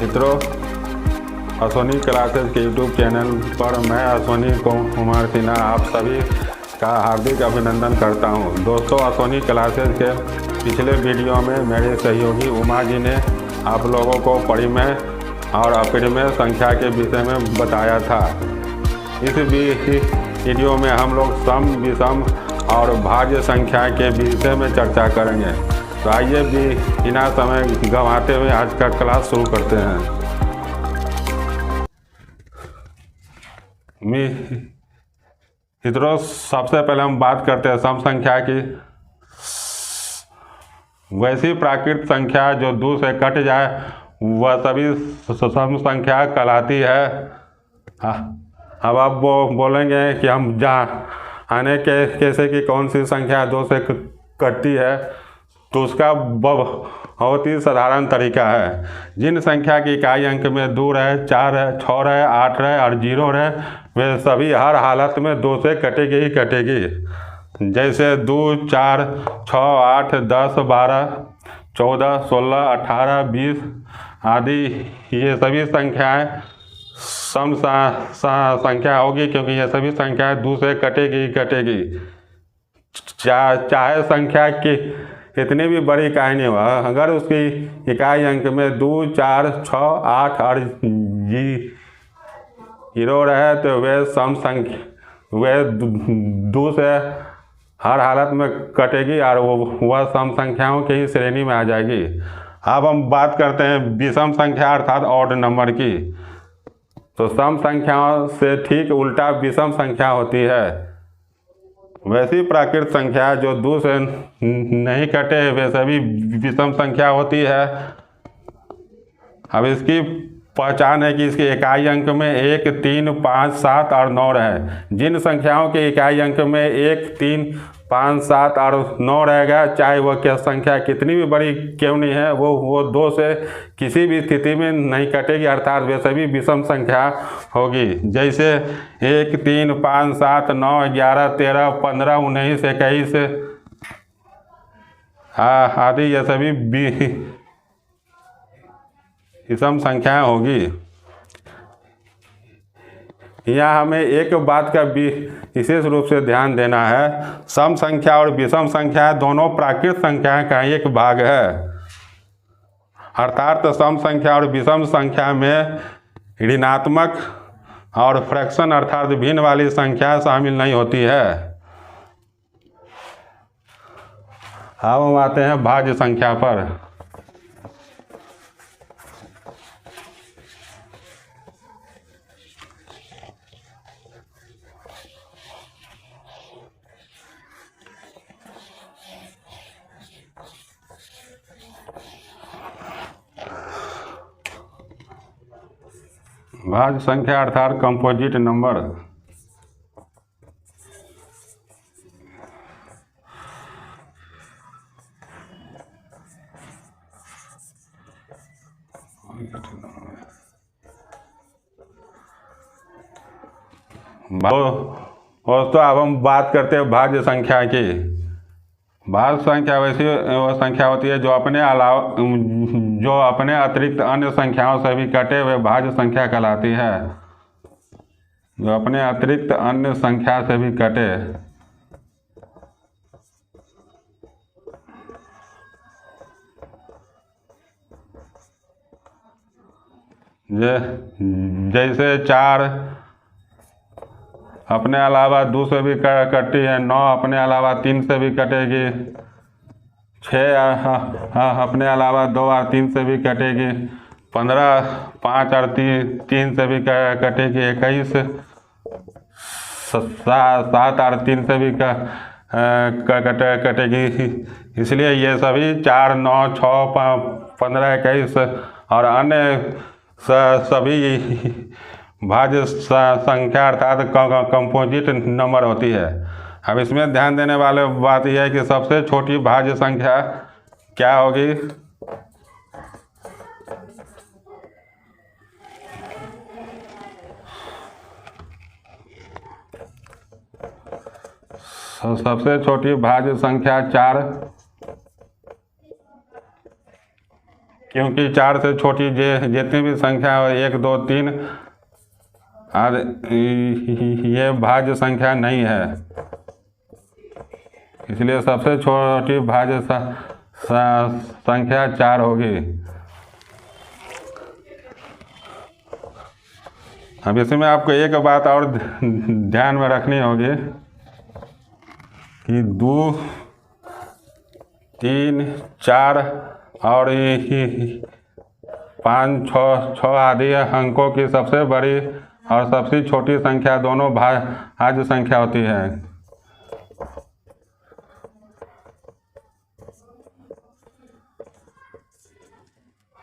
मित्रों, अश्वनी क्लासेस के YouTube channel पर मैं अश्वनी कुमार सिन्हा आप सभी का हार्दिक अभिनंदन करता हूं। दोस्तों, अश्वनी क्लासेस के पिछले वीडियो में मेरे सहयोगी उमा जी ने आप लोगों को परिमेय और अपरिमेय संख्या के विषय में बताया था। इस वीडियो में हम लोग सम, विषम और भाज्य संख्या के विषय में चर्चा करेंगे। तो आइए बिना समय गंवाते हुए आज का क्लास शुरू करते हैं। मित्रों, सबसे पहले हम बात करते हैं सम संख्या की। वैसी प्राकृत संख्या जो 2 से कट जाए वह सभी सम संख्या कहलाती है। अब आप बोलेंगे कि हम जाने कैसे कि कौन सी संख्या 2 से कटती है, तो उसका बहुत ही साधारण तरीका है। जिन संख्या की इकाई अंक में 2 रहे, 4 रहे, 6 रहे, 8 रहे और 0 रहे, वे सभी हर हालत में 2 से कटेगी ही कटेगी। जैसे 2, 4, 6, 8, 10, 12, 14, 16, 18, 20 आदि ये सभी संख्याएं सम संख्या होगी, क्योंकि ये सभी संख्याएं 2 से कटेगी ही कटेगी। चाहे संख्या की इतनी भी बड़ी इकाई नहीं हो, अगर उसकी इकाई अंक में 2, 4, 6, 8 और 0 रहे तो वे सम संख्या वे 2 से हर हालत में कटेगी और वह सम संख्याओं की ही श्रेणी में आ जाएगी। अब हम बात करते हैं विषम संख्या अर्थात ऑड नंबर की। तो सम संख्याओं से ठीक उल्टा विषम संख्या होती है। वैसी प्राकृत संख्या जो 2 से नहीं कटे वे सभी विषम संख्या होती है। अब इसकी पहचान है कि इसके इकाई अंक में 1, 3, 5, 7 और 9 रहे। जिन संख्याओं के इकाई अंक में 1, 3, 5, 7 और 9 रहेगा, चाहे वह क्या संख्या कितनी भी बड़ी क्यों नहीं है, वो 2 से किसी भी स्थिति में नहीं कटेगी, अर्थात वे सभी विषम संख्या होगी। जैसे 1, 3, 5, 7, 9, 11, 13, 15, 19, 21 आदि ये सभी विषम संख्याएं होगी। यहाँ हमें एक बात का विशेष रूप से ध्यान देना है। सम संख्या और विषम संख्या दोनों प्राकृत संख्या का एक भाग है। अर्थात सम संख्या और विषम संख्या में ऋणात्मक और फ्रैक्शन अर्थात भिन्न वाली संख्या शामिल नहीं होती है। अब हम आते हैं भाज्य संख्या पर। भाज्य संख्या अर्थात कंपोजिट नंबर। दोस्तों, अब हम बात करते हैं भाज्य संख्या की। भाज्य संख्या वैसी संख्या होती है जो अपने अतिरिक्त अन्य संख्याओं से भी कटे हुए भाज्य संख्या कहलाती है। जो अपने अतिरिक्त अन्य संख्या से भी कटे। जैसे 4 अपने अलावा 2 से भी कटती है, 9 अपने अलावा 3 से भी कटेगी, 6 अपने अलावा 2 और 3 से भी कटेगी, 15 5 और 3 से भी कटेगी, 21 7 और 3 से भी कटेगी। इसलिए ये सभी 4, 9, 6, 15, 21 और अन्य सभी भाज्य संख्या अर्थात कंपोजिट नंबर होती है। अब इसमें ध्यान देने वाले बात यह है कि सबसे छोटी भाज्य संख्या क्या होगी। सबसे छोटी भाज्य संख्या 4 क्योंकि 4 से छोटी जितनी भी संख्या हो 1, 2, 3 और ये भाज्य संख्या नहीं है, इसलिए सबसे छोटी भाज्य संख्या 4 होगी। अब इसमें आपको एक बात और ध्यान में रखनी होगी कि 2, 3, 4 और 5, 6 आदि अंकों की सबसे बड़ी और सबसे छोटी संख्या दोनों भाज्य संख्या होती है।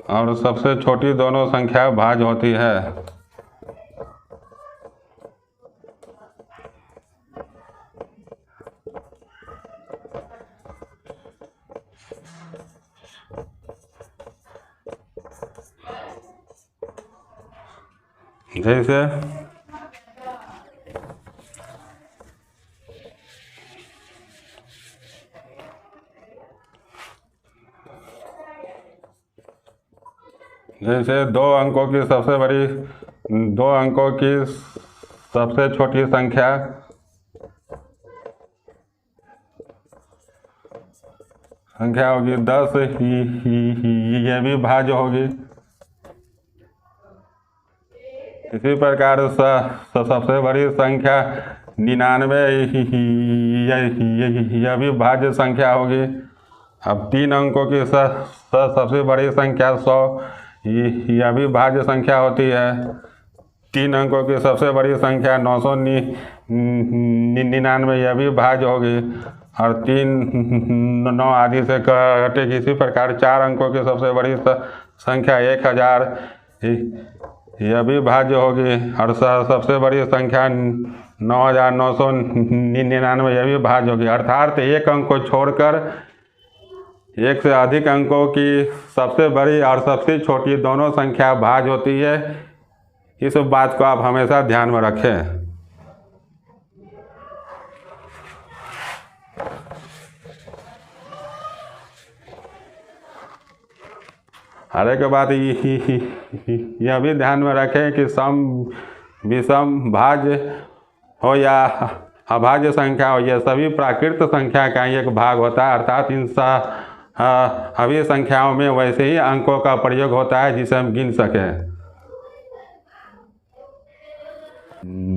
और सबसे छोटी दोनों संख्या भाज्य होती है। जैसे जैसे 2 अंकों की सबसे छोटी संख्या होगी 10, ये भी भाज्य होगी। इसी प्रकार सबसे बड़ी संख्या 99, यह भी भाज्य संख्या होगी। अब 3 अंकों की सबसे बड़ी संख्या 100, यह भी भाज्य संख्या होती है। 3 अंकों की सबसे बड़ी संख्या 999, यह भी भाज्य होगी। और 3, 9 आदि से कटेगी। इसी प्रकार 4 अंकों की सबसे बड़ी संख्या 1000, यह भी भाज्य होगी। और सबसे बड़ी संख्या 9999, यह भी भाज्य होगी। अर्थात एक अंक को छोड़कर एक से अधिक अंकों की सबसे बड़ी और सबसे छोटी दोनों संख्या भाज्य होती है। इस बात को आप हमेशा ध्यान में रखें। हर एक बात यह भी ध्यान में रखें कि सम, विषम, भाज्य हो या अभाज्य संख्या हो, यह सभी प्राकृत संख्या का एक भाग होता है। अर्थात इन सभी संख्याओं में वैसे ही अंकों का प्रयोग होता है जिसे हम गिन सकें।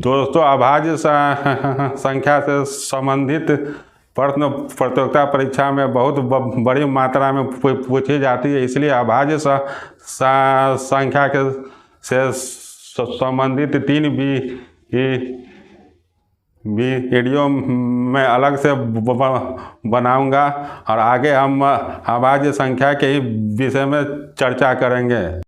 दोस्तों, अभाज्य संख्या से संबंधित प्रश्न प्रतियोगिता परीक्षा में बहुत बड़ी मात्रा में पूछी जाती है। इसलिए अभाज्य संख्या के से संबंधित 3 वीडियो मैं अलग से बनाऊंगा और आगे हम अभाज्य संख्या के ही विषय में चर्चा करेंगे।